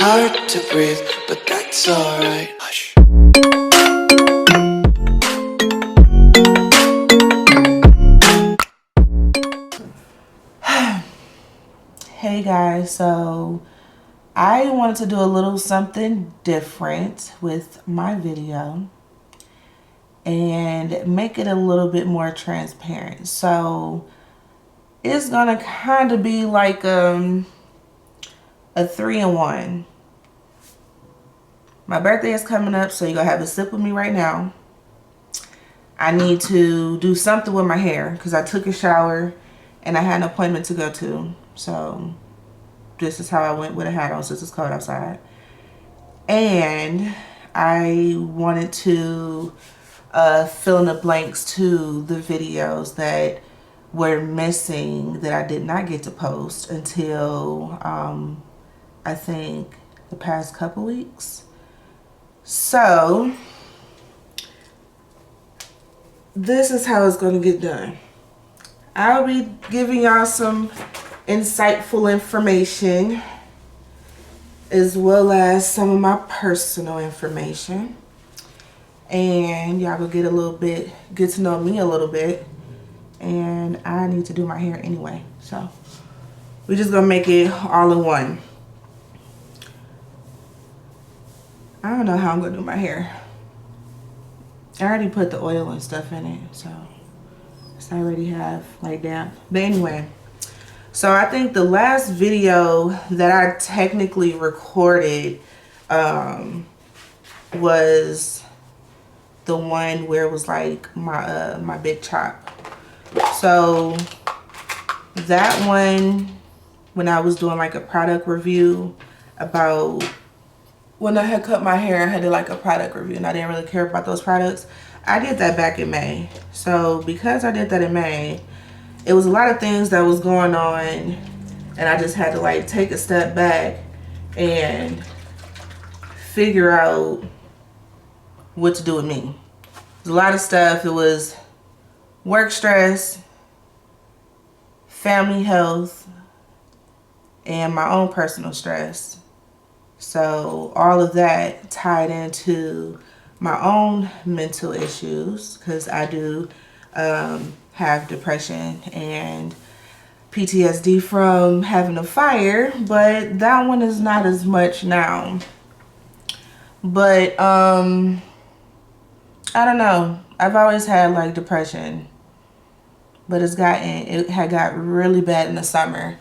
hard to breathe, but that's alright. Hush. Hey guys, so I wanted to do a little something different with my video and make it a little bit more transparent. So it's gonna kind of be like a 3-in-1. My birthday is coming up, so you're gonna have a sip with me right now. I need to do something with my hair because I took a shower and I had an appointment to go to. So this is how I went with a hat on since it's cold outside. And I wanted to fill in the blanks to the videos that were missing that I did not get to post until I think the past couple weeks. So this is how it's going to get done. I'll be giving y'all some insightful information as well as some of my personal information, and y'all will get to know me a little bit. And I need to do my hair anyway, so we're just gonna make it all in one. I don't know how I'm gonna do my hair. I already put the oil and stuff in it, so it's already have like damp. But anyway, so I think the last video that I technically recorded was the one where it was like my big chop. So that one, when I was doing like a product review about when I had cut my hair, I had to like a product review and I didn't really care about those products. I did that back in May. So because I did that in May, it was a lot of things that was going on, and I just had to like take a step back and figure out what to do with me. There's a lot of stuff. It was work stress, family health, and my own personal stress. So all of that tied into my own mental issues, because I do have depression and PTSD from having a fire, but that one is not as much now. But I don't know, I've always had like depression, but it had got really bad in the summer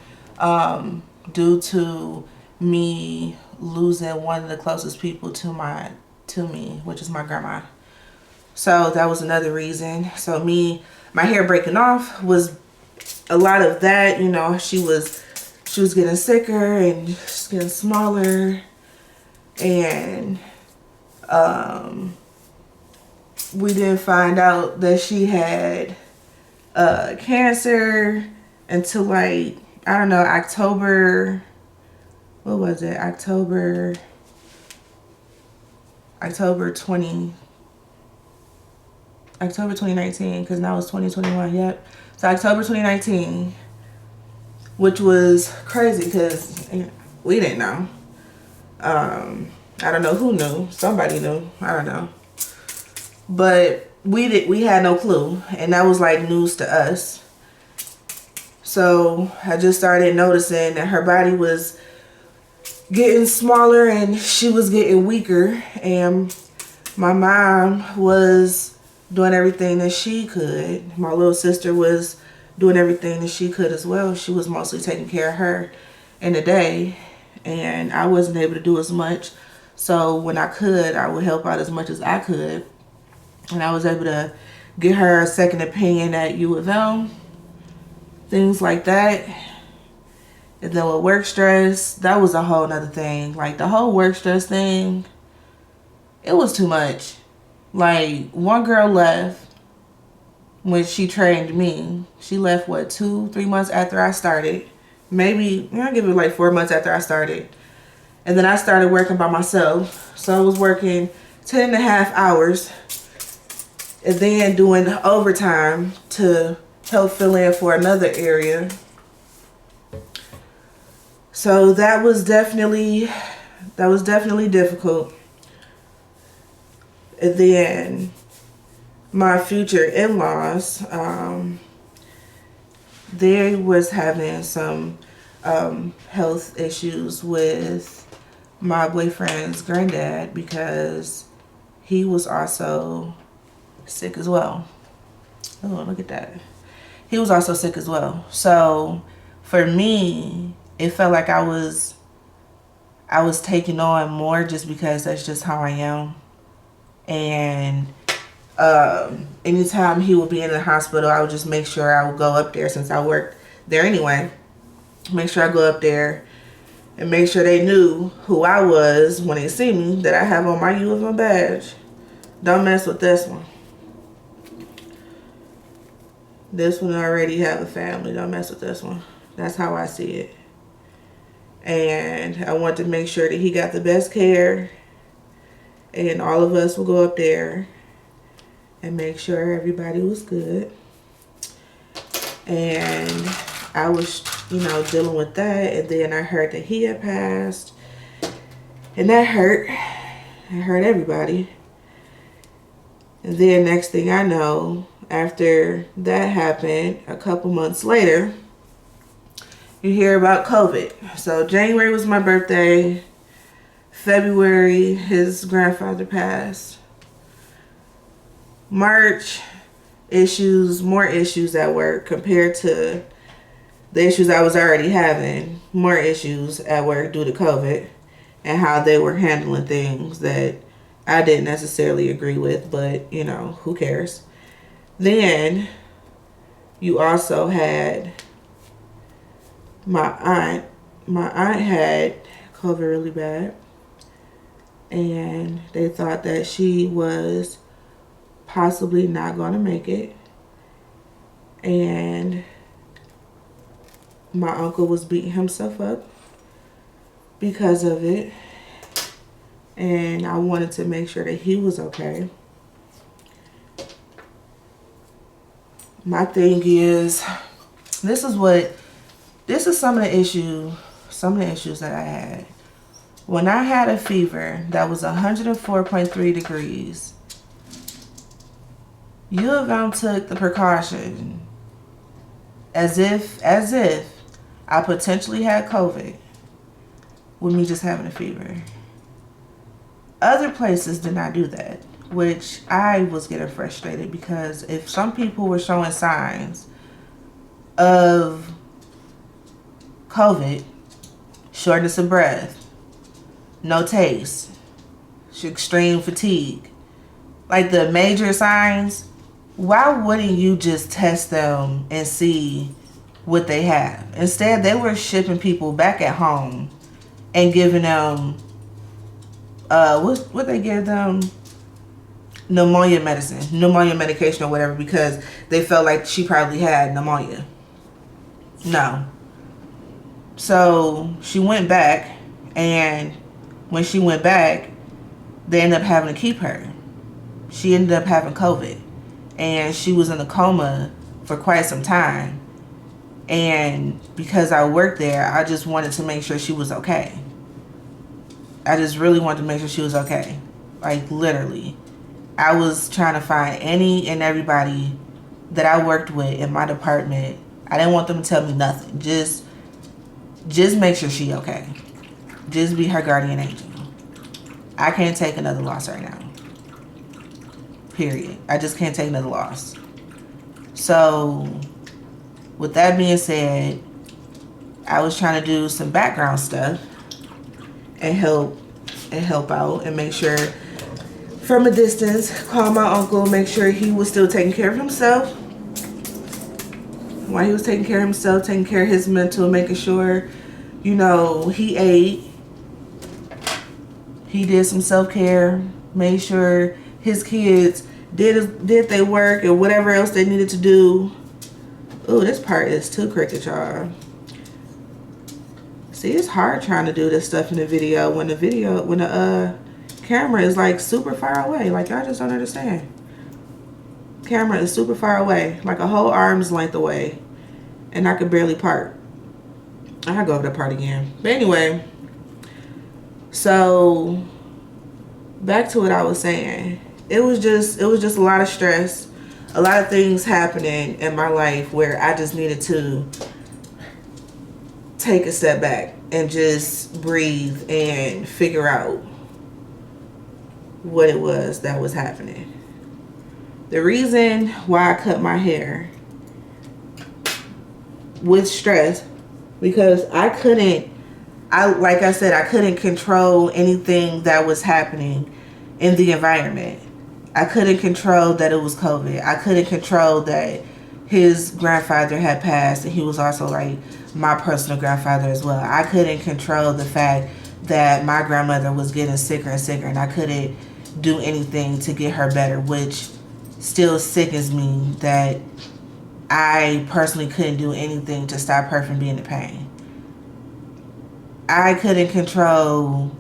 due to me losing one of the closest people to me, which is my grandma. So that was another reason. So my hair breaking off was a lot of that. You know, she was getting sicker and she's getting smaller, and we didn't find out that she had cancer until like, I don't know, October. What was it? October 2019, because now it's 2021. Yep. So October 2019, which was crazy because we didn't know. I don't know who knew. Somebody knew. I don't know. But we had no clue, and that was like news to us. So I just started noticing that her body was getting smaller and she was getting weaker, and my mom was doing everything that she could. My little sister was doing everything that she could as well. She was mostly taking care of her in the day, and I wasn't able to do as much. So when I could, I would help out as much as I could, and I was able to get her a second opinion at U of M, things like that. And then with work stress, that was a whole nother thing. Like the whole work stress thing, it was too much. Like one girl left when she trained me. She left, what, 2-3 months after I started. Maybe, I'll give it like 4 months after I started. And then I started working by myself. So I was working 10.5 hours and then doing overtime to help fill in for another area. So that was definitely that was definitely difficult. And then my future in-laws, they was having some health issues with my boyfriend's granddad because he was also sick as well. Oh, look at that. He was also sick as well. So for me, it felt like I was taking on more just because that's just how I am. And anytime he would be in the hospital, I would just make sure I would go up there since I worked there anyway. Make sure I go up there and make sure they knew who I was when they see me, that I have on my U of M badge. Don't mess with this one. This one already have a family. Don't mess with this one. That's how I see it. And I want to make sure that he got the best care. And all of us will go up there and make sure everybody was good. And I was, dealing with that. And then I heard that he had passed. And that hurt. It hurt everybody. And then next thing I know, after that happened, a couple months later, you hear about COVID. So January was my birthday. February, his grandfather passed. March, more issues at work compared to the issues I was already having. More issues at work due to COVID and how they were handling things that I didn't necessarily agree with, but, who cares? Then you also had my aunt. My aunt had COVID really bad. And they thought that she was possibly not going to make it. And my uncle was beating himself up because of it. And I wanted to make sure that he was okay. My thing is, this is some of the issues that I had. When I had a fever that was 104.3 degrees, U of M took the precaution as if I potentially had COVID with me just having a fever. Other places did not do that, which I was getting frustrated because if some people were showing signs of COVID, shortness of breath, no taste, extreme fatigue, like the major signs, why wouldn't you just test them and see what they have? Instead, they were shipping people back at home and giving them what they give them? Pneumonia medication or whatever, because they felt like she probably had pneumonia. No. So she went back, and when she went back, they ended up having to keep her. She ended up having COVID, and she was in a coma for quite some time. And because I worked there, I just wanted to make sure she was okay. I just really wanted to make sure she was okay. Like, literally. I was trying to find any and everybody that I worked with in my department. I didn't want them to tell me nothing. Just make sure she okay. Just be her guardian angel. I can't take another loss right now. Period. I just can't take another loss. So, with that being said, I was trying to do some background stuff and help out and make sure from a distance, call my uncle, make sure he was still taking care of himself. While he was taking care of himself, taking care of his mental, making sure, he ate. He did some self-care, made sure his kids did their work and whatever else they needed to do. Ooh, this part is too cricket, y'all. See, it's hard trying to do this stuff in the video when the camera is like super far away. Like, y'all just don't understand. Camera is super far away, like a whole arm's length away, and I could barely part. I gotta go over the part again. But anyway, So back to what I was saying. It was just a lot of stress, a lot of things happening in my life where I just needed to take a step back and just breathe and figure out what it was that was happening. The reason why I cut my hair with stress, because like I said, I couldn't control anything that was happening in the environment. I couldn't control that it was COVID. I couldn't control that his grandfather had passed and he was also like my personal grandfather as well. I couldn't control the fact that my grandmother was getting sicker and sicker, and I couldn't do anything to get her better, which still sickens me that I personally couldn't do anything to stop her from being in pain. I couldn't control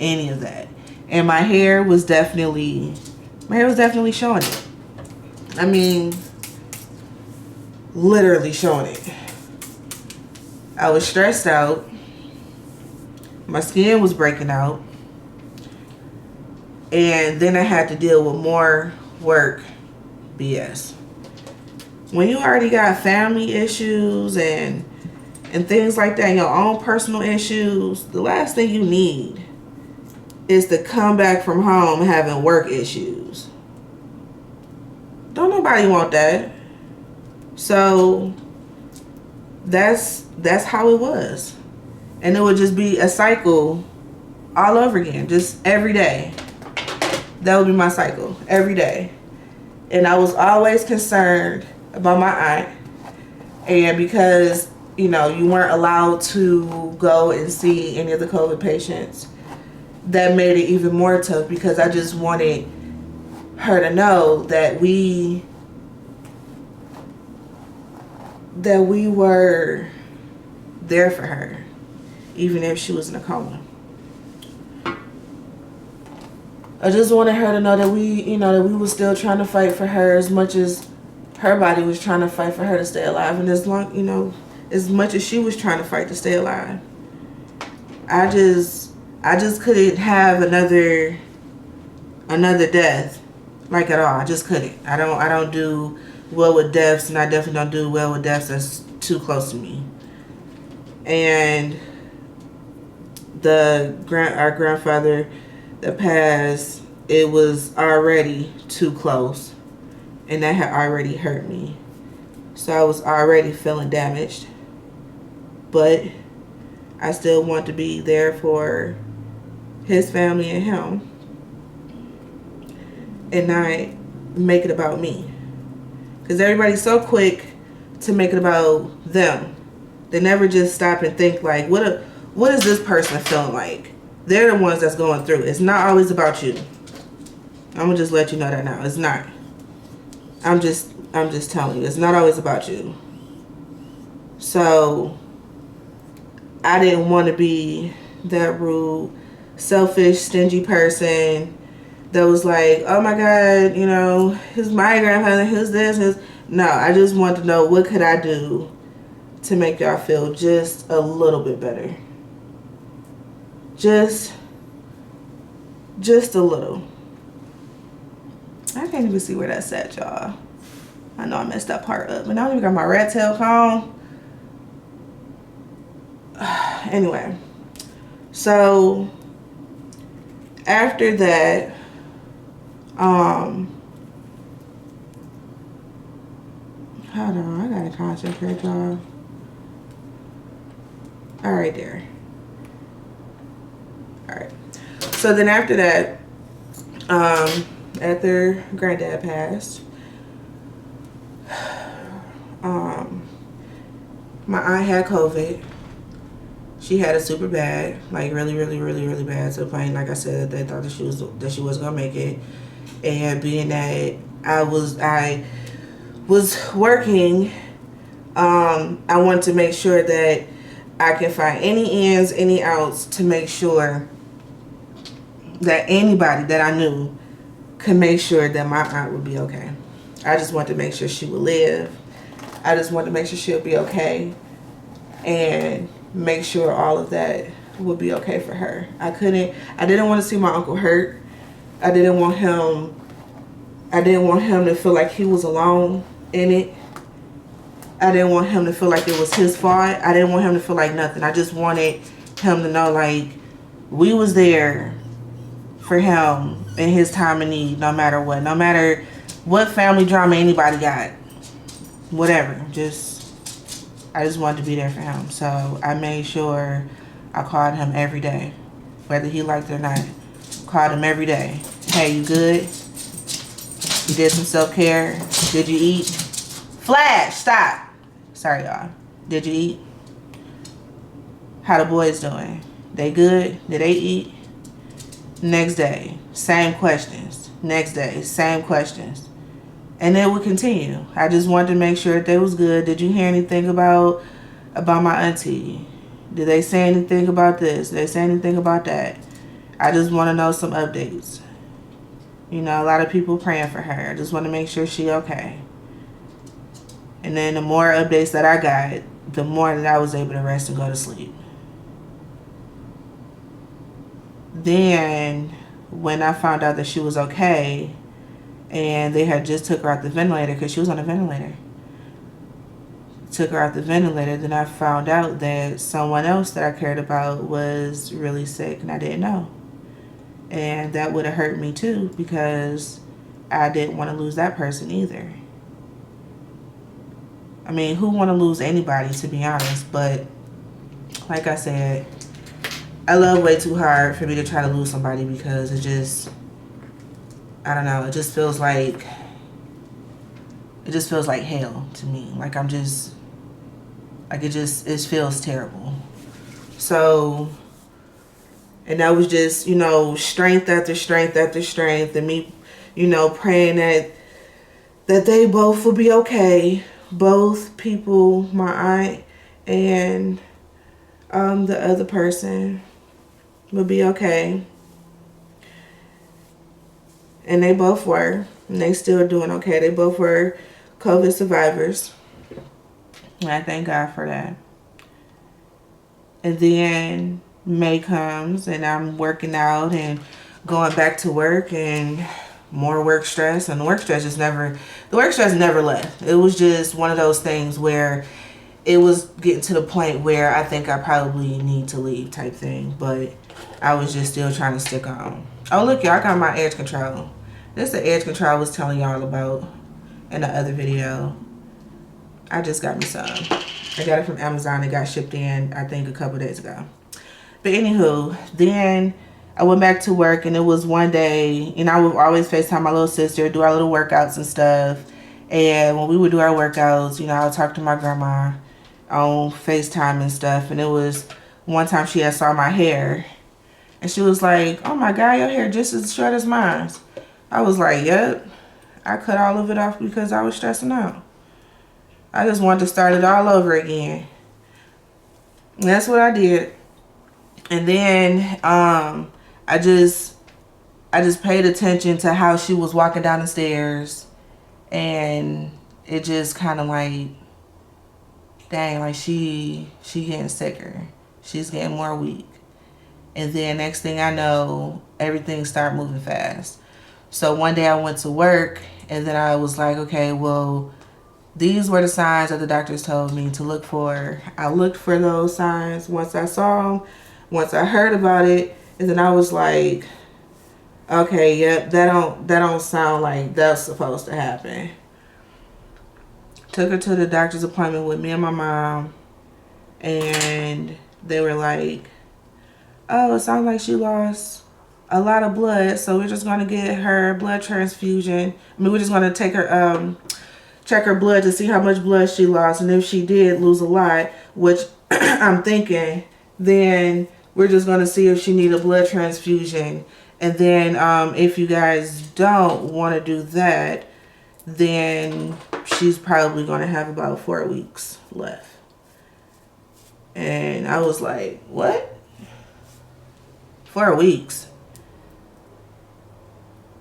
any of that. And my hair was definitely showing it. I mean, literally showing it. I was stressed out. My skin was breaking out. And then I had to deal with more work BS. When you already got family issues and things like that, your own personal issues, the last thing you need is to come back from home having work issues. Don't nobody want that. So that's how it was. And it would just be a cycle all over again, just every day. That would be my cycle, every day. And I was always concerned about my aunt. And because, you weren't allowed to go and see any of the COVID patients, that made it even more tough, because I just wanted her to know that we were there for her, even if she was in a coma. I just wanted her to know that we were still trying to fight for her as much as her body was trying to fight for her to stay alive, and as much as she was trying to fight to stay alive. I just couldn't have another death, like, at all. I just couldn't. I don't do well with deaths, and I definitely don't do well with deaths that's too close to me. And our grandfather that passed, it was already too close, and that had already hurt me. So I was already feeling damaged, but I still want to be there for his family and him, and not make it about me. Because everybody's so quick to make it about them. They never just stop and think, like, what is this person feeling like? They're the ones that's going through it. It's not always about you. I'm gonna just let you know that now. It's not. I'm just telling you, it's not always about you. So I didn't want to be that rude, selfish, stingy person that was like, oh my God, who's my grandfather, who's this, No, I just wanted to know, what could I do to make y'all feel just a little bit better? Just a little. I can't even see where that's at, y'all. I know I messed that part up. And I don't even got my rat tail comb. Anyway. So, after that, hold on, I gotta concentrate, y'all. Alright, there. Alright. So then after that, after granddad passed, my aunt had COVID. She had it super bad, like really, really, really, really bad, to the point, like I said, they thought that she wasn't gonna make it. And being that I was working, I wanted to make sure that I could find any ins, any outs to make sure that anybody that I knew could make sure that my aunt would be okay. I just wanted to make sure she would live. I just wanted to make sure she would be okay, and make sure all of that would be okay for her. I didn't want to see my uncle hurt. I didn't want him to feel like he was alone in it. I didn't want him to feel like it was his fault. I didn't want him to feel like nothing. I just wanted him to know, like, we was there for him in his time of need, no matter what. No matter what family drama anybody got. Whatever. I just wanted to be there for him. So I made sure I called him every day. Whether he liked it or not. Called him every day. Hey, you good? You did some self-care? Did you eat? Flash, stop. Sorry, y'all. Did you eat? How the boys doing? They good? Did they eat? Next day, same questions. Next day, same questions. And it would continue. I just wanted to make sure that they was good. Did you hear anything about my auntie? Did they say anything about this? Did they say anything about that? I just want to know some updates. You know, a lot of people praying for her. I just want to make sure she okay. And then the more updates that I got, the more that I was able to rest and go to sleep. Then, when I found out that she was okay, and they had just took her out the ventilator, because she was on a ventilator. Took her out the ventilator, then I found out that someone else that I cared about was really sick, and I didn't know. And that would have hurt me too, because I didn't want to lose that person either. I mean, who want to lose anybody, to be honest? But like I said, I love way too hard for me to try to lose somebody, because it just, I don't know, it just feels like hell to me. Like I'm just, like it feels terrible. So, and that was just, you know, strength after strength after strength, and me, you know, praying that they both will be okay. Both people, my aunt and the other person, will be okay. And they both were. And they still are doing okay. They both were COVID survivors. And I thank God for that. And then May comes, and I'm working out and going back to work, and more work stress. And the work stress never left. It was just one of those things where it was getting to the point where I think I probably need to leave type thing. But I was just still trying to stick on. Oh, look, y'all, I got my edge control. This is the edge control I was telling y'all about in the other video. I just got me some. I got it from Amazon. It got shipped in, I think, a couple days ago. But anywho, then I went back to work, and it was one day, and I would always FaceTime my little sister, do our little workouts and stuff. And when we would do our workouts, you know, I would talk to my grandma on FaceTime and stuff. And it was one time she had saw my hair, and she was like, "Oh my God, your hair just as short as mine." I was like, "Yep, I cut all of it off because I was stressing out. I just wanted to start it all over again." And that's what I did. And then I just paid attention to how she was walking down the stairs, and it just kind of like, dang, like she getting sicker. She's getting more weak. And then next thing I know, everything started moving fast. So one day I went to work, and then I was like, okay, well, these were the signs that the doctors told me to look for. I looked for those signs once I saw them, once I heard about it, and then I was like, okay, yep, that don't sound like that's supposed to happen. Took her to the doctor's appointment with me and my mom, and they were like, oh, it sounds like she lost a lot of blood, so we're just going to get her blood transfusion. I mean, we're just going to take her, check her blood to see how much blood she lost, and if she did lose a lot, which I'm thinking, then we're just going to see if she need a blood transfusion. And then if you guys don't want to do that, then she's probably going to have about 4 weeks left. And I was like, what? 4 weeks?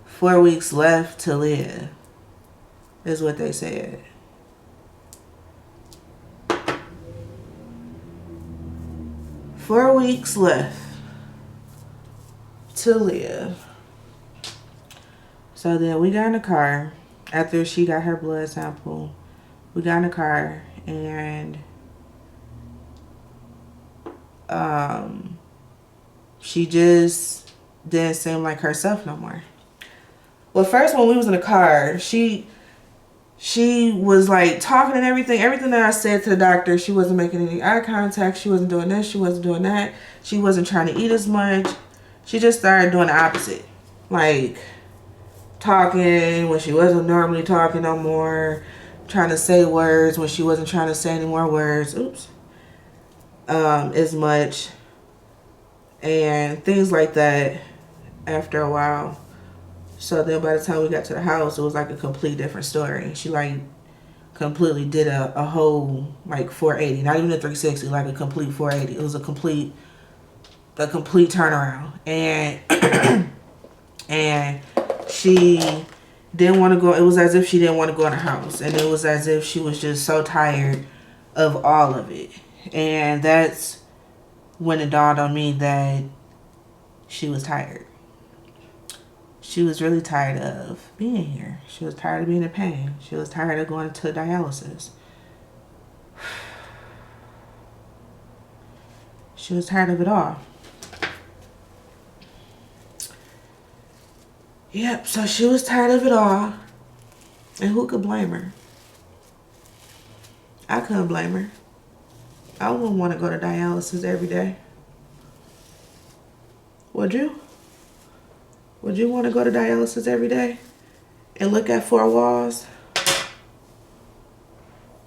4 weeks left to live is what they said. 4 weeks left to live. So then we got in the car after she got her blood sample. We got in the car and she just didn't seem like herself no more. Well, first when we was in the car, she was like talking and everything. Everything that I said to the doctor, she wasn't making any eye contact. She wasn't doing this. She wasn't doing that. She wasn't trying to eat as much. She just started doing the opposite. Like talking when she wasn't normally talking no more. Trying to say words when she wasn't trying to say any more words. As much. And things like that after a while. So then by the time we got to the house, it was like a complete different story. She like completely did a whole like 480, not even a 360, like a complete 480. It was a complete turnaround. And she didn't want to go. It was as if she didn't want to go in the house. And it was as if she was just so tired of all of it. And that's when it dawned on me that she was tired. She was really tired of being here. She was tired of being in pain. She was tired of going to dialysis. She was tired of it all. Yep, so she was tired of it all. And who could blame her? I couldn't blame her. I wouldn't want to go to dialysis every day. Would you? Would you want to go to dialysis every day and look at 4 walls?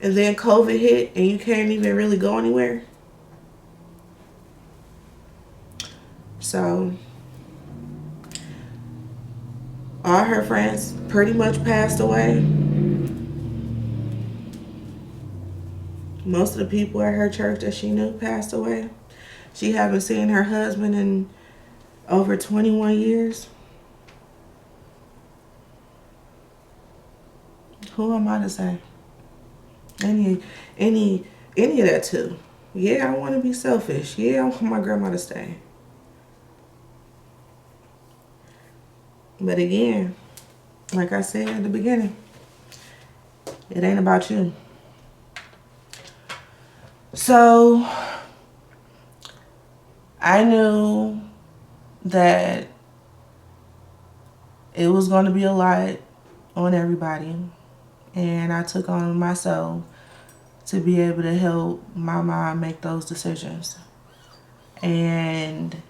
And then COVID hit and you can't even really go anywhere? So, all her friends pretty much passed away. Most of the people at her church that she knew passed away. She haven't seen her husband in over 21 years. Who am I to say? Any of that too. Yeah, I want to be selfish. Yeah, I want my grandma to stay. But again, like I said at the beginning, it ain't about you. So I knew that it was going to be a lot on everybody. And I took on myself to be able to help my mom make those decisions. And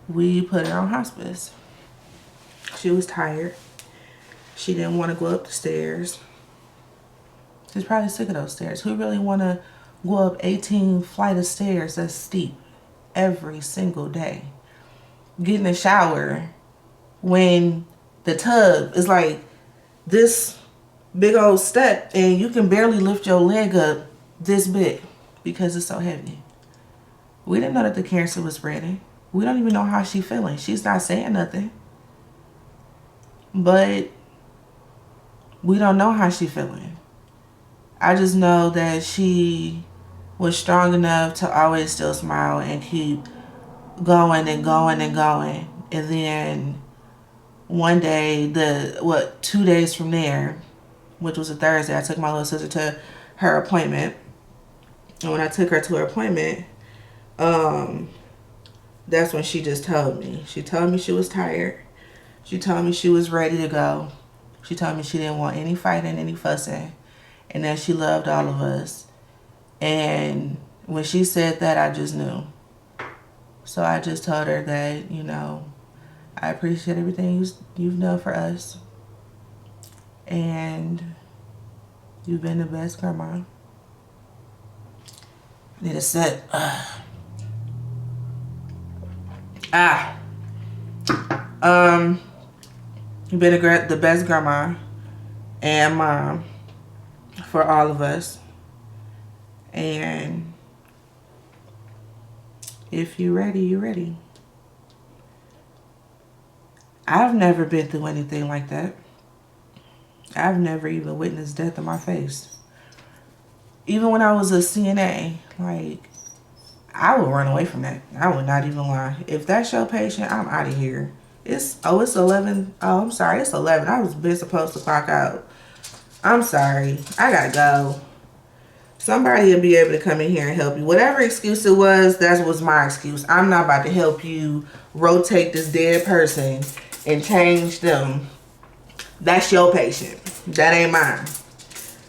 we put her on hospice. She was tired. She didn't want to go up the stairs. She's probably sick of those stairs. Who really want to go up 18 flight of stairs that's steep every single day? Get in the shower when the tub is like this big old step and you can barely lift your leg up this big because it's so heavy. We didn't know that the cancer was spreading. We don't even know how she's feeling. She's not saying nothing. But we don't know how she's feeling. I just know that she was strong enough to always still smile and keep going and going and going. And then one day, 2 days from there, which was a Thursday, I took my little sister to her appointment. And when I took her to her appointment, that's when she just told me. She told me she was tired. She told me she was ready to go. She told me she didn't want any fighting, any fussing, and that she loved all of us. And when she said that, I just knew. So I just told her that, I appreciate everything you've done for us. And you've been the best grandma. Need a sip. You've been the best grandma and mom for all of us. And if you're ready, you're ready. I've never been through anything like that. I've never even witnessed death in my face. Even when I was a CNA, I would run away from that. I would not even lie. If that's your patient, I'm out of here. It's 11. Oh, I'm sorry. It's 11. I was been supposed to clock out. I'm sorry. I gotta go. Somebody will be able to come in here and help you. Whatever excuse it was, that was my excuse. I'm not about to help you rotate this dead person and change them. That's your patient. That ain't mine.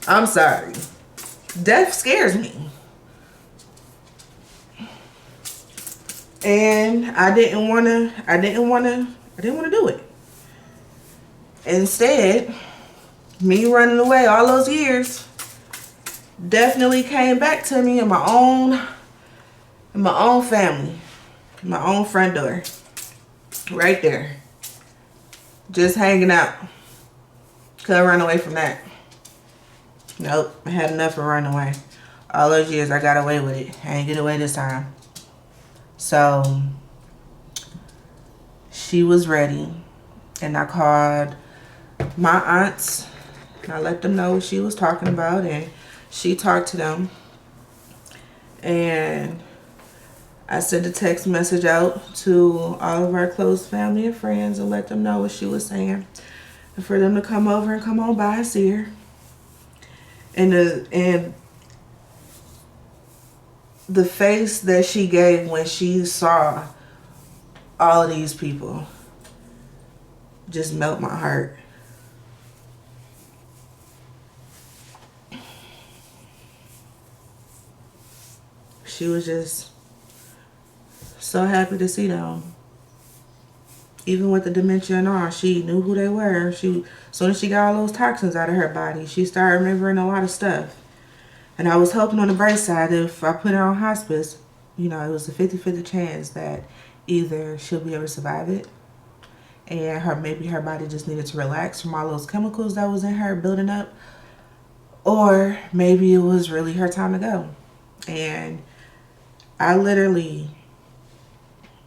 I'm sorry. Death scares me. And I didn't wanna do it. Instead, me running away all those years definitely came back to me in my own family, my own front door. Right there. Just hanging out. Couldn't run away from that. Nope. I had enough of running away. All those years I got away with it. I ain't get away this time. So she was ready. And I called my aunts. I let them know what she was talking about. And she talked to them. And I sent a text message out to all of our close family and friends and let them know what she was saying. And for them to come over and come on by and see her. And the face that she gave when she saw all of these people just melt my heart. She was just so happy to see them. Even with the dementia and all, she knew who they were. As soon as she got all those toxins out of her body, she started remembering a lot of stuff. And I was hoping on the bright side, if I put her on hospice, it was a 50-50 chance that either she'll be able to survive it, and maybe her body just needed to relax from all those chemicals that was in her building up, or maybe it was really her time to go. And I literally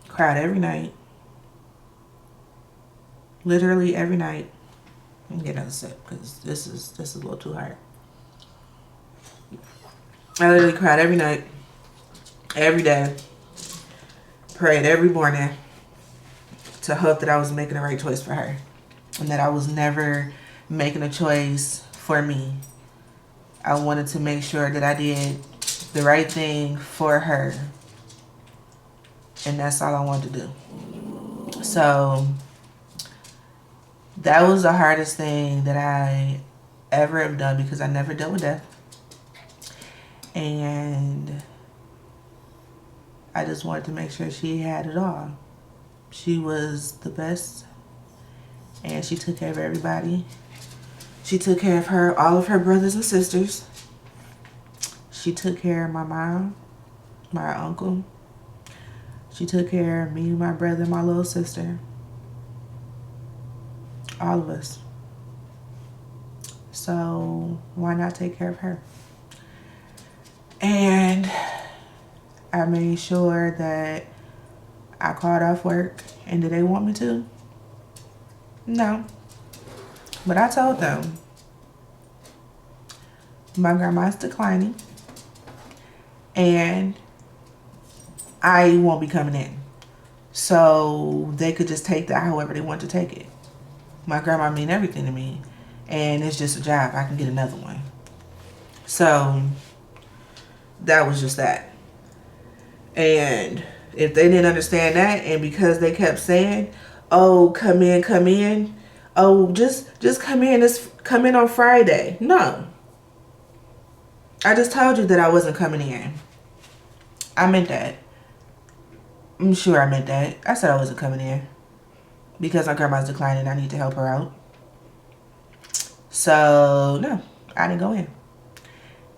cried every night. Literally every night. Let me get another sip because this is a little too hard. I literally cried every night, every day, prayed every morning to hope that I was making the right choice for her and that I was never making a choice for me. I wanted to make sure that I did the right thing for her, and that's all I wanted to do. So that was the hardest thing that I ever have done because I never dealt with death. And I just wanted to make sure she had it all. She was the best, and she took care of everybody. She took care of all of her brothers and sisters. She took care of my mom, my uncle. She took care of me, my brother, my little sister. All of us. So why not take care of her? And I made sure that I called off work. And did they want me to? No. But I told them, my grandma's declining and I won't be coming in. So they could just take that however they want to take it. My grandma mean everything to me, and it's just a job. I can get another one. So that was just that. And if they didn't understand that, and because they kept saying, "Oh, come in. Oh, just come in. Come in on Friday." No. I just told you that I wasn't coming in. I meant that. I'm sure I meant that. I said I wasn't coming in because my grandma's declining. I need to help her out. So, no, I didn't go in.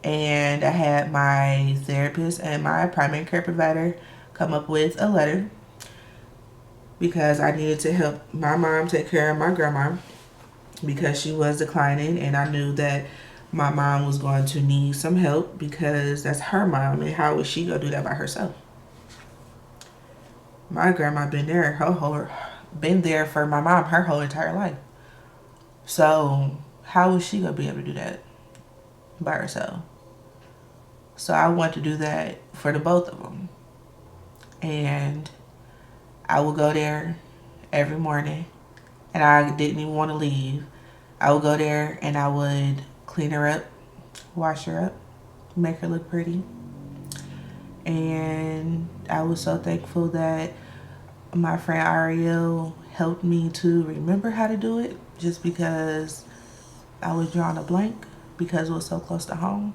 And I had my therapist and my primary care provider come up with a letter because I needed to help my mom take care of my grandma because she was declining, and I knew that my mom was going to need some help because that's her mom, and how was she going to do that by herself? My grandma been there for my mom her whole entire life. So how was she going to be able to do that by herself? So I want to do that for the both of them. And I would go there every morning, and I didn't even want to leave. I would go there and I would clean her up, wash her up, make her look pretty. And I was so thankful that my friend Ariel helped me to remember how to do it, just because I was drawing a blank because it was so close to home.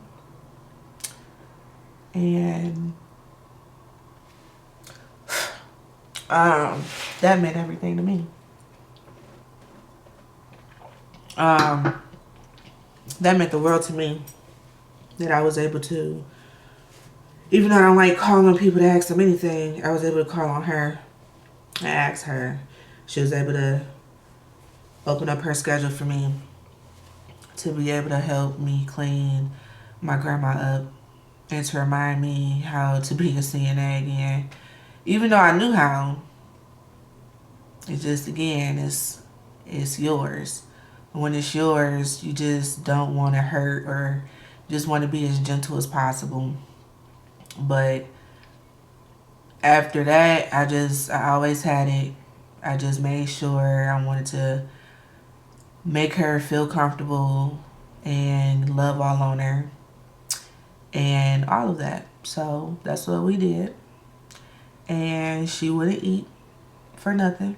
And that meant everything to me. That meant the world to me, that I was able to, even though I don't like calling on people to ask them anything, I was able to call on her and ask her. She was able to open up her schedule for me to be able to help me clean my grandma up and to remind me how to be a CNA again. Even though I knew how, it's just, again, it's yours. When it's yours, you just don't want to hurt, or just want to be as gentle as possible. But after that, I always had it. I just made sure I wanted to make her feel comfortable and love all on her and all of that. So that's what we did. And she wouldn't eat for nothing.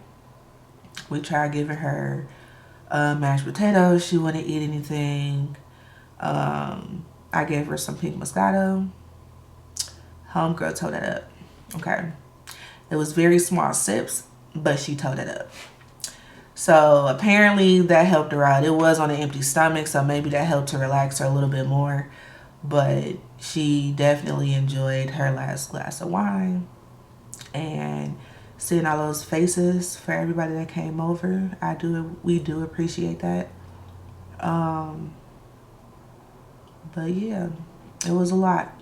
We tried giving her mashed potatoes. She wouldn't eat anything. I gave her some pink Moscato. Homegirl tore that up. Okay. It was very small sips, but she tore it up. So apparently that helped her out. It was on an empty stomach, so maybe that helped to relax her a little bit more. But she definitely enjoyed her last glass of wine. And seeing all those faces for everybody that came over, we do appreciate that. But yeah, it was a lot.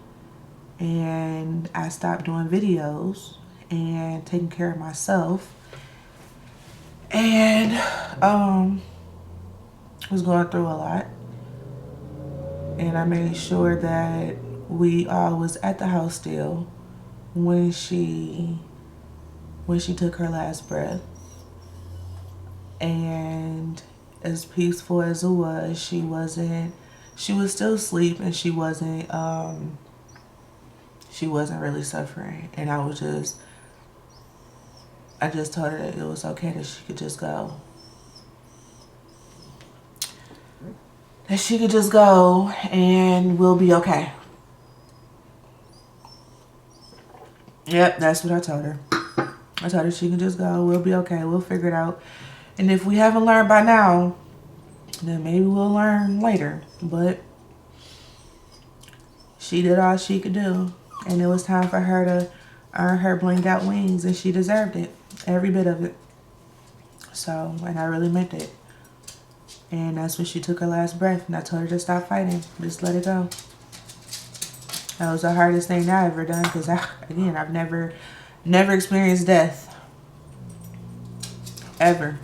And I stopped doing videos and taking care of myself. And was going through a lot. And I made sure that we all was at the house still when she took her last breath. And as peaceful as it was, she was still asleep, and she wasn't really suffering. And I just told her that it was okay, that she could just go. That she could just go and we'll be okay. Yep, that's what I told her. I told her she can just go. We'll be okay. We'll figure it out. And if we haven't learned by now, then maybe we'll learn later. But she did all she could do. And it was time for her to earn her blinged out wings. And she deserved it. Every bit of it. So, and I really meant it. And that's when she took her last breath. And I told her to stop fighting. Just let it go. That was the hardest thing I ever done. Because, I've never experienced death. Ever.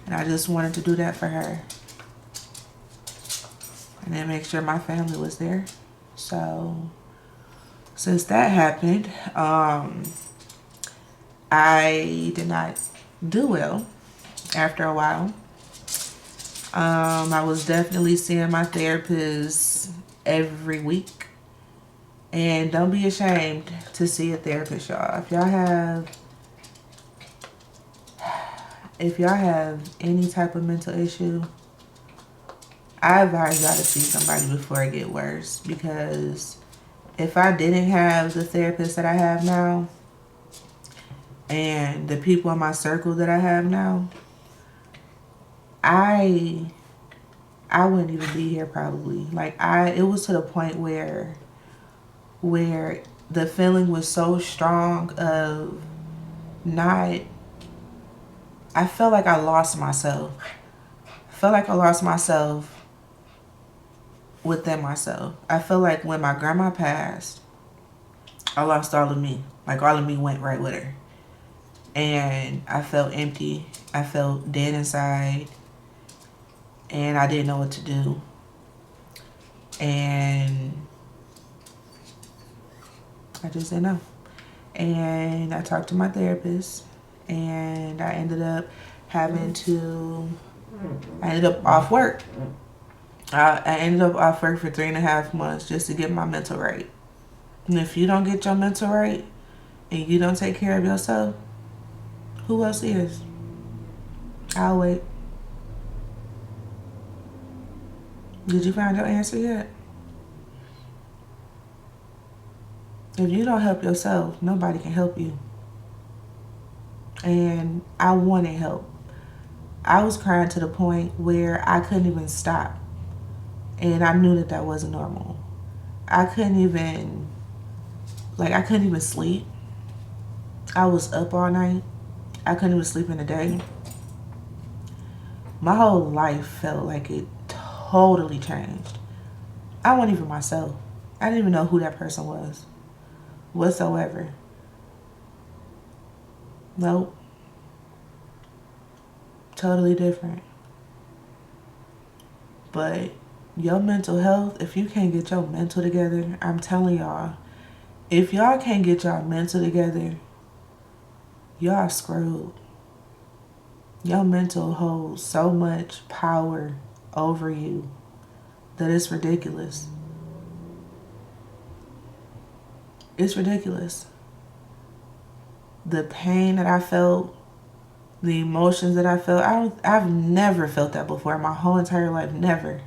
And I just wanted to do that for her. And then make sure my family was there. So, since that happened, I did not do well after a while. I was definitely seeing my therapist every week. And don't be ashamed to see a therapist, y'all. If y'all have any type of mental issue, I advise y'all to see somebody before it get worse. Because if I didn't have the therapist that I have now, and the people in my circle that I have now, I wouldn't even be here probably. It was to the point where the feeling was so strong of I felt like I lost myself. I felt like I lost myself within myself. I feel like when my grandma passed, I lost all of me. Like, all of me went right with her. And I felt empty. I felt dead inside. And I didn't know what to do. And I just didn't know. And I talked to my therapist, and I ended up off work. I ended up off work for 3.5 months just to get my mental right. And if you don't get your mental right and you don't take care of yourself, who else is? I'll wait. Did you find your answer yet? If you don't help yourself, nobody can help you. And I wanted help. I was crying to the point where I couldn't even stop. And I knew that wasn't normal. I couldn't even sleep. I was up all night. I couldn't even sleep in the day. My whole life felt like it totally changed. I wasn't even myself. I didn't even know who that person was whatsoever. Nope. Totally different. But your mental health, if you can't get your mental together, I'm telling y'all, if y'all can't get y'all mental together, y'all screwed. Your mental holds so much power over you that it's ridiculous. It's ridiculous. The pain that I felt, the emotions that I felt, I've never felt that before in my whole entire life. Never.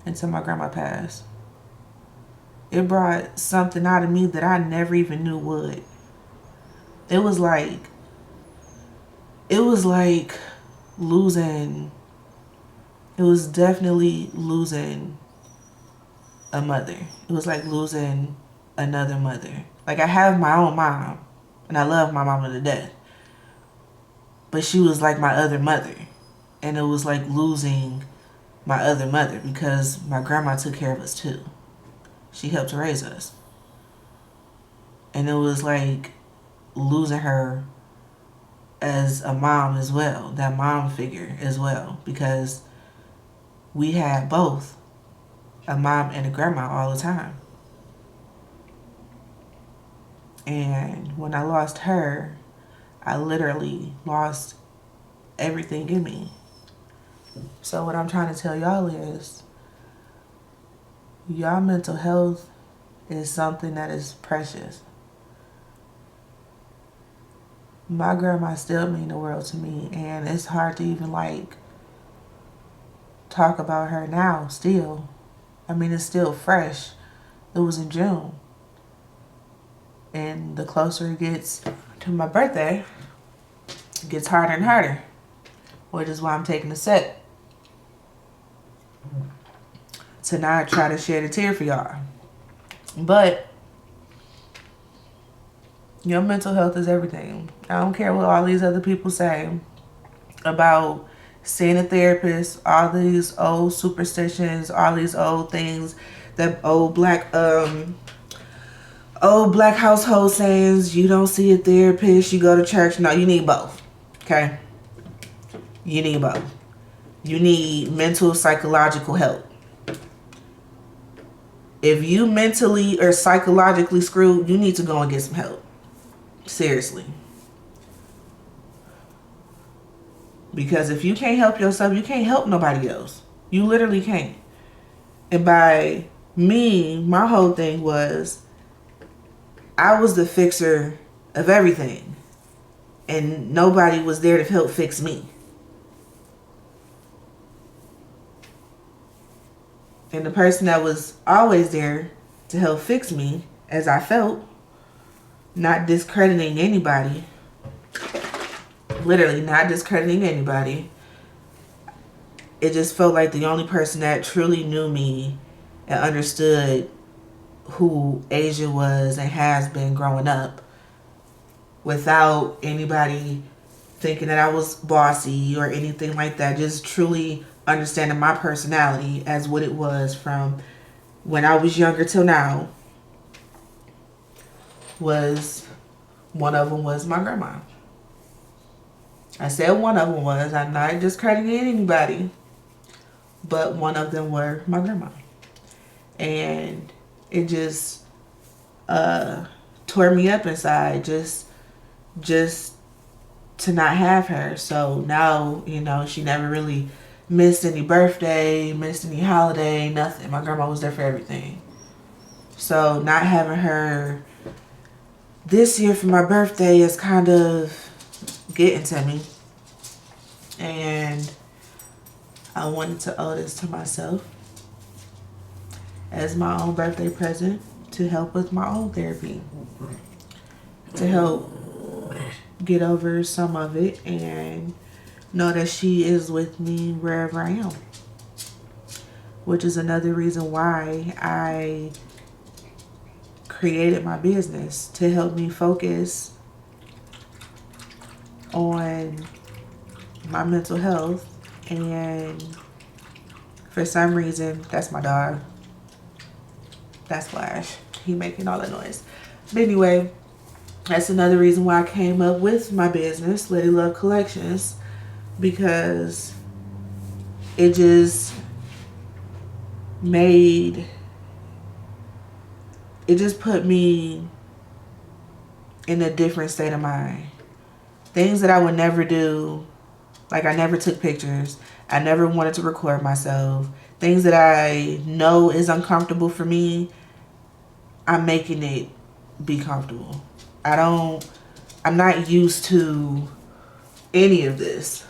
Until my grandma passed. It brought something out of me that I never even knew would. It was like losing. It was definitely losing a mother. It was like losing another mother. Like, I have my own mom, and I love my mama to death. But she was like my other mother. And it was like losing my other mother because my grandma took care of us too. She helped raise us. And it was like losing her as a mom as well, that mom figure as well, because we had both a mom and a grandma all the time. And when I lost her, I literally lost everything in me. So what I'm trying to tell y'all is, y'all mental health is something that is precious. My grandma still mean the world to me, and it's hard to even talk about her now still. I mean, it's still fresh. It was in June. And the closer it gets to my birthday, it gets harder and harder. Which is why I'm taking a sec to not try to shed a tear for y'all. But your mental health is everything. I don't care what all these other people say about seeing a therapist, all these old superstitions, all these old things, that old black household sayings. You don't see a therapist, you go to church. No, you need both. Okay? You need both. You need mental, psychological help. If you mentally or psychologically screwed, you need to go and get some help. Seriously. Because if you can't help yourself, you can't help nobody else. You literally can't. And by me, my whole thing was, I was the fixer of everything. And nobody was there to help fix me. And the person that was always there to help fix me, as I felt, not discrediting anybody, literally not discrediting anybody, it just felt like the only person that truly knew me and understood who Asia was and has been growing up, without anybody thinking that I was bossy or anything like that, just truly understanding my personality as what it was from when I was younger till now, was one of them was my grandma. I said one of them was. I'm not discrediting anybody, but one of them were my grandma. And it just tore me up inside just to not have her. So now, you know, she never really missed any birthday, missed any holiday, nothing. My grandma was there for everything. So not having her this year for my birthday is kind of getting to me. And I wanted to owe this to myself as my own birthday present to help with my own therapy, to help get over some of it and know that she is with me wherever I am. Which is another reason why I created my business, to help me focus on my mental health. And for some reason, that's my dog. That's Flash. He making all the noise. But anyway, that's another reason why I came up with my business, Ladee Love Collections, because it just put me in a different state of mind. Things that I would never do, like I never took pictures. I never wanted to record myself. Things that I know is uncomfortable for me, I'm making it be comfortable. I'm not used to any of this.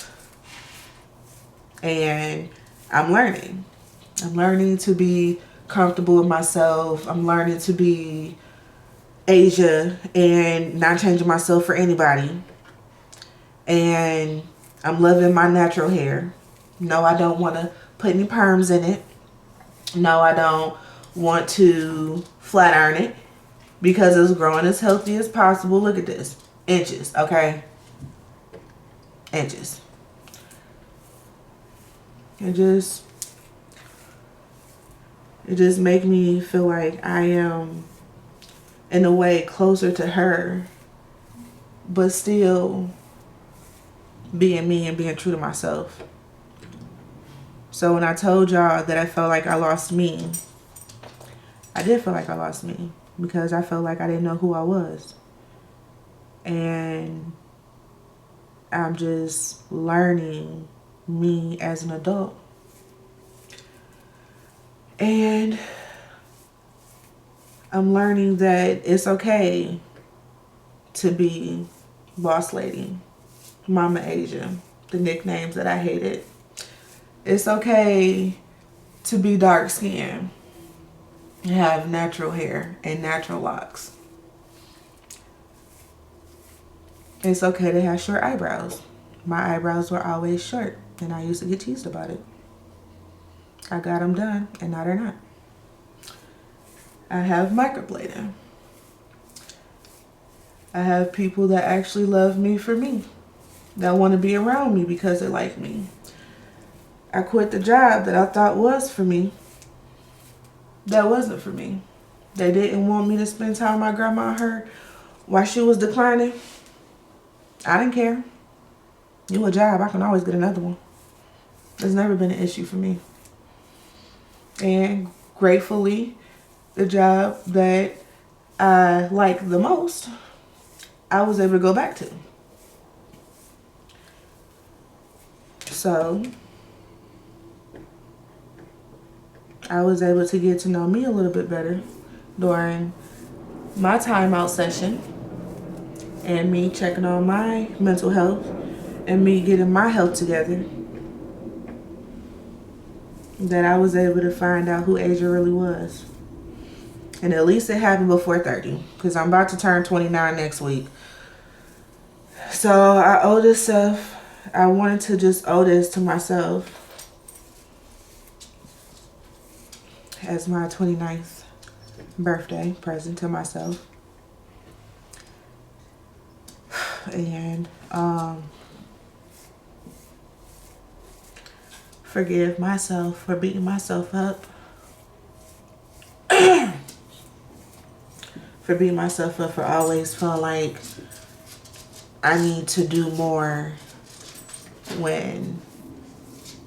And I'm learning. I'm learning to be comfortable with myself. I'm learning to be Asia and not changing myself for anybody. And I'm loving my natural hair. No, I don't want to put any perms in it. No, I don't want to flat iron it because it's growing as healthy as possible. Look at this. Inches, okay? Inches. It just make me feel like I am in a way closer to her, but still being me and being true to myself. So when I told y'all that I felt like I lost me, I did feel like I lost me because I felt like I didn't know who I was. And I'm just learning me as an adult. And I'm learning that it's okay to be Boss Lady, Mama Asia, the nicknames that I hated. It's okay to be dark skinned and have natural hair and natural locks. It's okay to have short eyebrows. My eyebrows were always short and I used to get teased about it. I got them done and now they're not. I have microblading. I have people that actually love me for me, that want to be around me because they like me. I quit the job that I thought was for me. That wasn't for me. They didn't want me to spend time with my grandma and her while she was declining. I didn't care. You a job, I can always get another one. It's never been an issue for me. And gratefully, the job that I like the most, I was able to go back to. So I was able to get to know me a little bit better during my timeout session and me checking on my mental health and me getting my health together. That I was able to find out who Asia really was. And at least it happened before 30 because I'm about to turn 29 next week. So I owe this stuff. I wanted to just owe this to myself as my 29th birthday present to myself. And forgive myself for beating myself up. For beating myself up, for always feeling like I need to do more when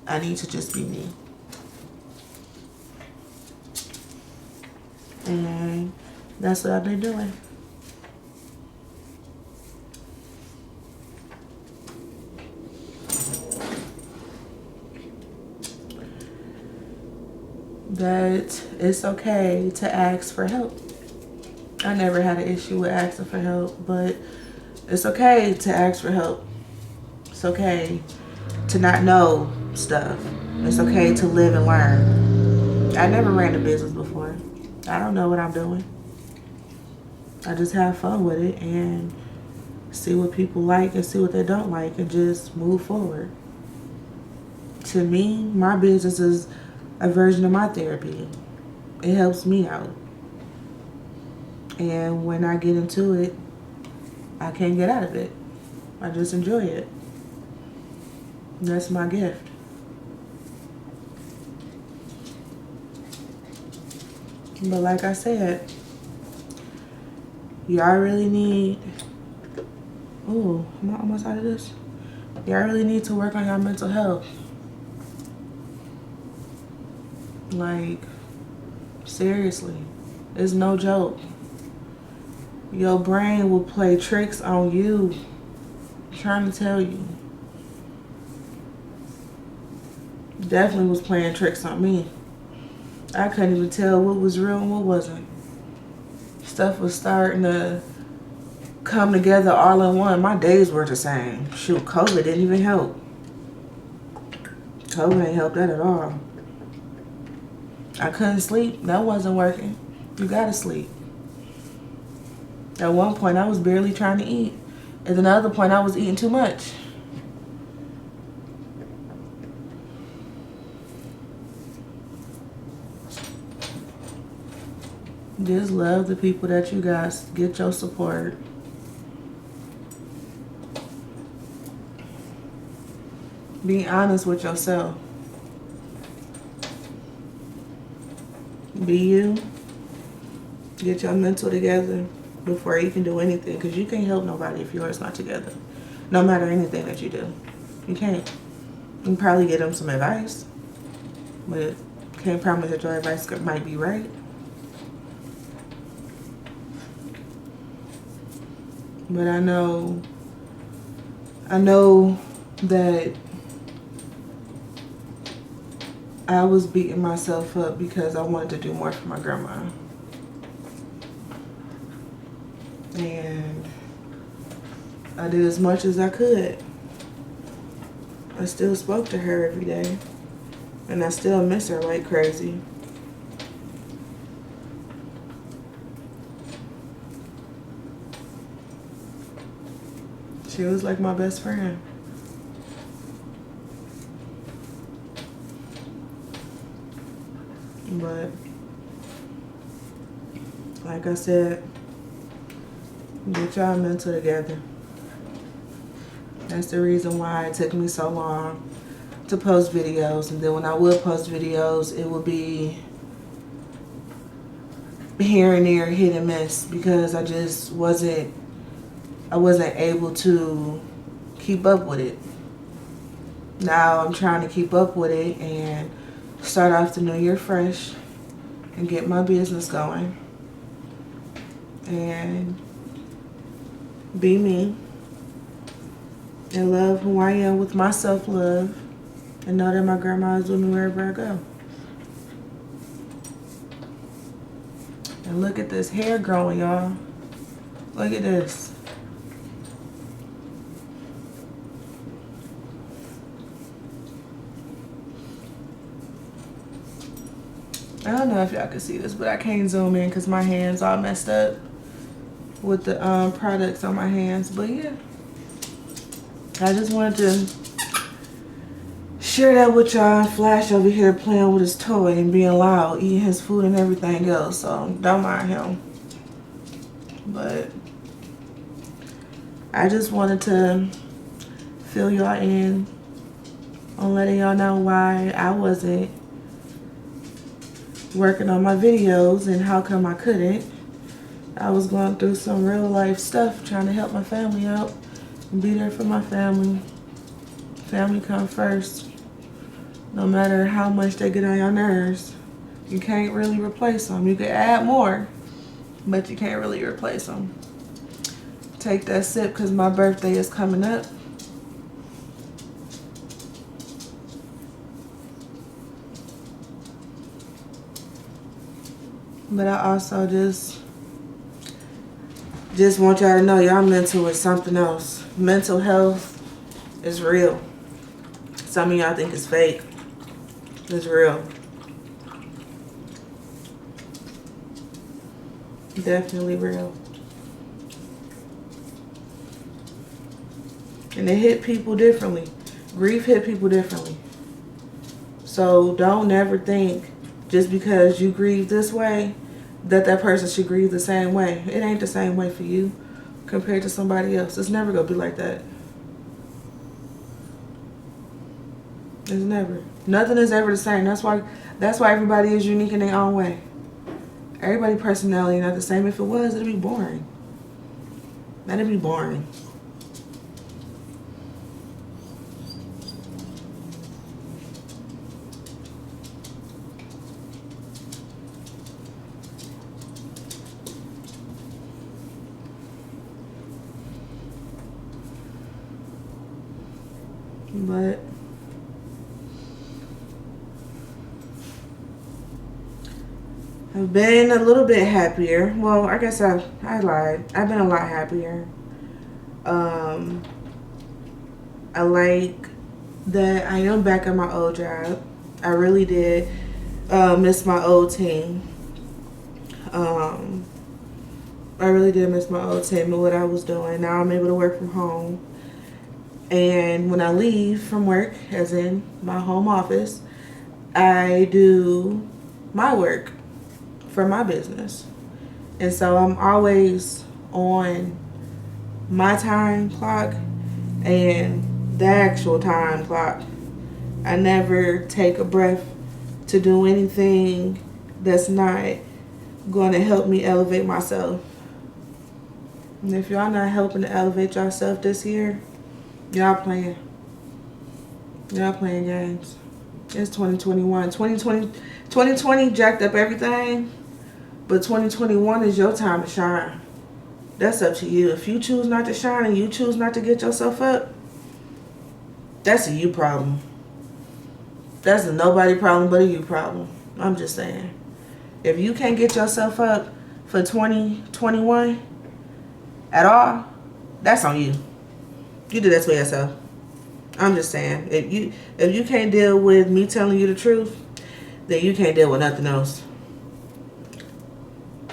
I need to just be me. And that's what I've been doing. that it's okay to ask for help. I never had an issue with asking for help, but it's okay to ask for help. It's okay to not know stuff. It's okay to live and learn. I never ran a business before. I don't know what I'm doing. I just have fun with it and see what people like and see what they don't like and just move forward. To me, my business is a version of my therapy. It helps me out. And when I get into it, I can't get out of it. I just enjoy it. And that's my gift. But like I said, y'all really need, ooh, am I almost out of this? Y'all really need to work on your mental health. Like, seriously, it's no joke. Your brain will play tricks on you. I'm trying to tell you. Definitely was playing tricks on me. I couldn't even tell what was real and what wasn't. Stuff was starting to come together all in one. My days were the same. Shoot, COVID didn't even help. COVID ain't helped that at all. I couldn't sleep. That wasn't working. You gotta sleep. At one point, I was barely trying to eat. At another point, I was eating too much. Just love the people that you guys get your support. Be honest with yourself. Be you. Get your mental together before you can do anything, because you can't help nobody if yours not together. No matter anything that you do. You can't. You can probably get them some advice, but can't promise that your advice might be right. But I know that I was beating myself up because I wanted to do more for my grandma. And I did as much as I could. I still spoke to her every day. And I still miss her like crazy. She was like my best friend. But like I said, get y'all mental together. That's the reason why it took me so long to post videos. And then when I would post videos, it would be here and there, hit and miss, because I just wasn't able to keep up with it. Now I'm trying to keep up with it and start off the new year fresh and get my business going and be me and love who I am with my self-love and know that my grandma is with me wherever I go. And look at this hair growing, y'all. Look at this. I don't know if y'all can see this, but I can't zoom in because my hand's all messed up with the products on my hands. But yeah, I just wanted to share that with y'all. Flash over here playing with his toy and being loud, eating his food and everything else, so don't mind him. But I just wanted to fill y'all in on letting y'all know why I wasn't working on my videos and how come I couldn't. I was going through some real life stuff, trying to help my family out and be there for my family. Family come first. No matter how much they get on your nerves, you can't really replace them. You can add more, but you can't really replace them. Take that sip because my birthday is coming up. But I also just want y'all to know y'all mental is something else. Mental health is real. Some of y'all think it's fake. It's real. Definitely real. And it hit people differently. Grief hit people differently. So don't ever think just because you grieve this way that person should grieve the same way. It ain't the same way for you compared to somebody else. It's never gonna be like that. It's never. Nothing is ever the same. That's why everybody is unique in their own way. Everybody's personality not the same. If it was, it'd be boring. That'd be boring. But I've been a little bit happier. Well, I guess I lied. I've been a lot happier. I like that I am back at my old job. I really did miss my old team. I really did miss my old team and what I was doing. Now I'm able to work from home. And when I leave from work, as in my home office, I do my work for my business. And so I'm always on my time clock and the actual time clock. I never take a breath to do anything that's not going to help me elevate myself. And if y'all not helping to elevate yourself this year, y'all playing games. It's 2021. 2020 jacked up everything, but 2021 is your time to shine. That's up to you. If you choose not to shine and you choose not to get yourself up, that's a you problem. That's a nobody problem but a you problem. I'm just saying. If you can't get yourself up for 2021 at all, that's on you. You do that to yourself. I'm just saying. If you can't deal with me telling you the truth, then you can't deal with nothing else.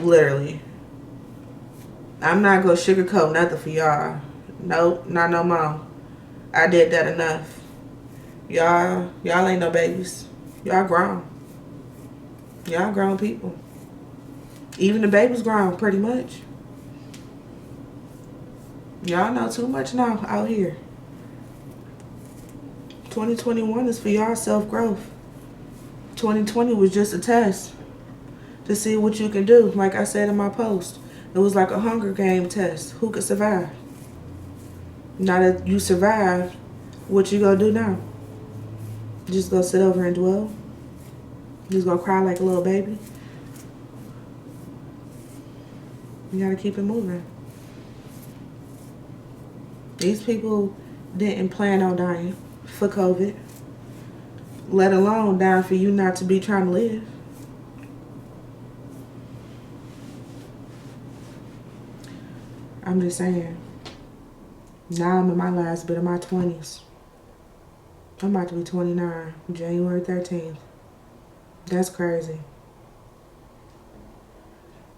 Literally. I'm not gonna sugarcoat nothing for y'all. Nope, not no more. I did that enough. Y'all ain't no babies. Y'all grown. Y'all grown people. Even the babies grown, pretty much. Y'all know too much now out here. 2021 is for y'all self-growth. 2020 was just a test to see what you can do. Like I said in my post, it was like a Hunger Game test. Who could survive? Now that you survived, what you gonna do now? Just go sit over and dwell? Just gonna cry like a little baby? You gotta keep it moving. These people didn't plan on dying for COVID, let alone dying for you not to be trying to live. I'm just saying. Now I'm in my last bit of my 20s. I'm about to be 29, January 13th. That's crazy.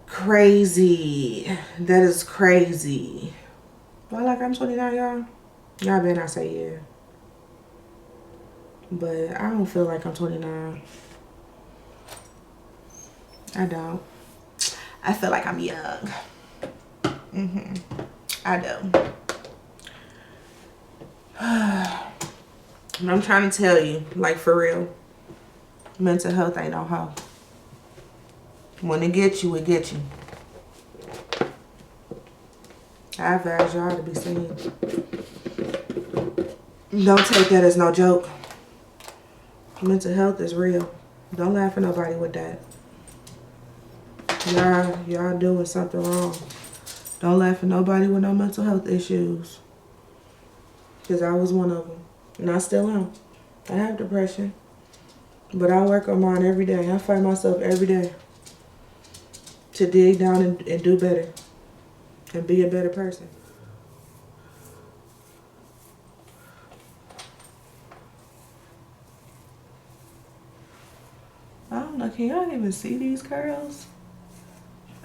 Crazy. That is crazy. Do I like I'm 29, y'all? Y'all better not say yeah. But I don't feel like I'm 29. I don't. I feel like I'm young. I do. And I'm trying to tell you, like for real, mental health ain't no hoe. When it gets you, it gets you. I advise y'all to be seen. Don't take that as no joke. Mental health is real. Don't laugh at nobody with that. Y'all doing something wrong. Don't laugh at nobody with no mental health issues. Because I was one of them. And I still am. I have depression. But I work on mine every day. I fight myself every day. to dig down and do better and be a better person. I don't know, can y'all even see these curls?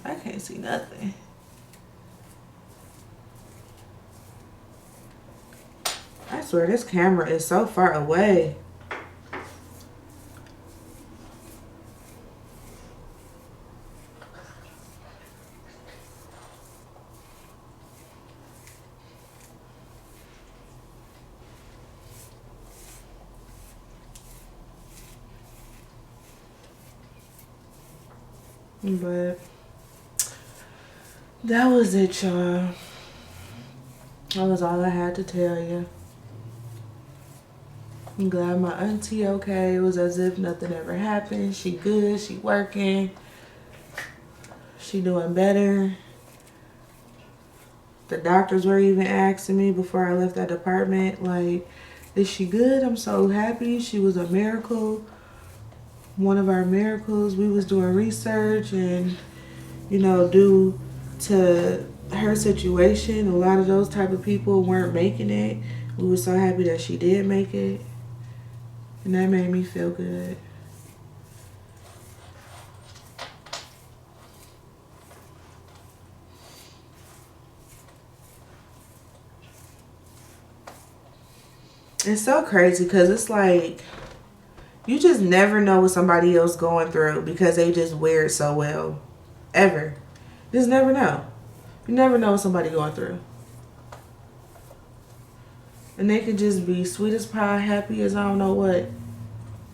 I can't see nothing. I swear this camera is so far away. But that was it, y'all. That was all I had to tell you. I'm glad my auntie okay. It was as if nothing ever happened. She good, she working, she doing better. The doctors were even asking me before I left that department, like, is she good? I'm so happy. She was a miracle. One of our miracles. We was doing research, and you know, due to her situation, a lot of those type of people weren't making it. We were so happy that she did make it, and that made me feel good. It's so crazy because it's like you just never know what somebody else going through because they just wear it so well. Ever. Just never know. You never know what somebody going through. And they could just be sweet as pie, happy as I don't know what.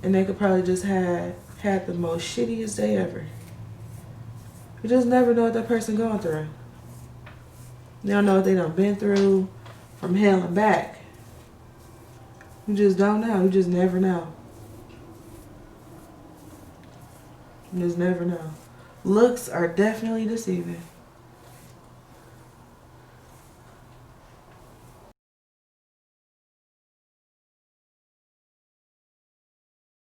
And they could probably just had the most shittiest day ever. You just never know what that person going through. You don't know what they done been through from hell and back. You just don't know. You just never know. You just never know. Looks are definitely deceiving.